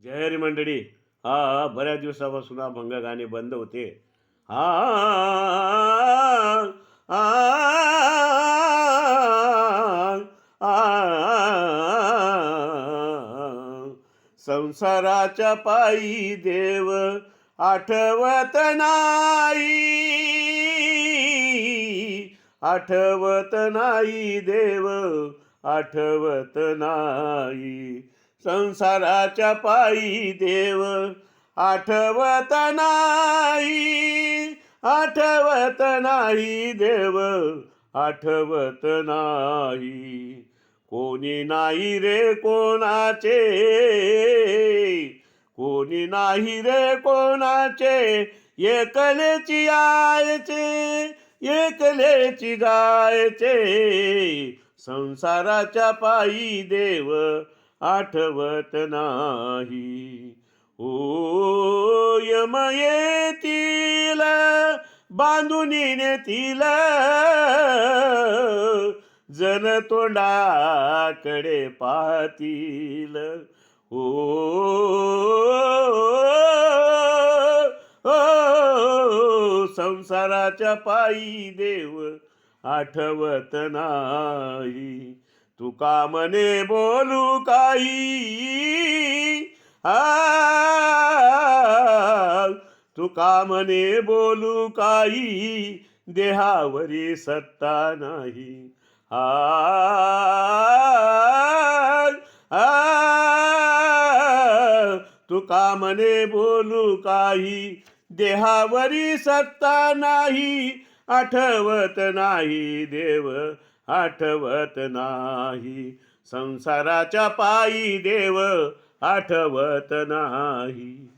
जय हरी मंडळी. बऱ्याच दिवसापासून अभंग गाणे बंद होते. हा आ, संसाराच्या पायी देव आठवत नाही, आठवत नाही देव, आठवत नाही. संसाराच्या पायी देव आठवत नाही, आठवत नाही देव, आठवत नाही. कोणी नाही रे कोणाचे, कोणी नाही रे कोणाचे, एकलेची आयचे, एकलेची जायचे. संसाराच्या पायी देव आठवत नाही. ओ यम येतील बांधून नेतील, जन तोंडाकडे पाहतील. ओ, संसाराच्या पायी देव आठवत नाही. तुका मने बोलू काही, तुका मने बोलू काही, देहावरी सत्ता नाही. तुका मने बोलू काही, देहावरी सत्ता नाही. आठवत नाही देव, आठवत नाही. संसाराच्या पायी देव आठवत नाही.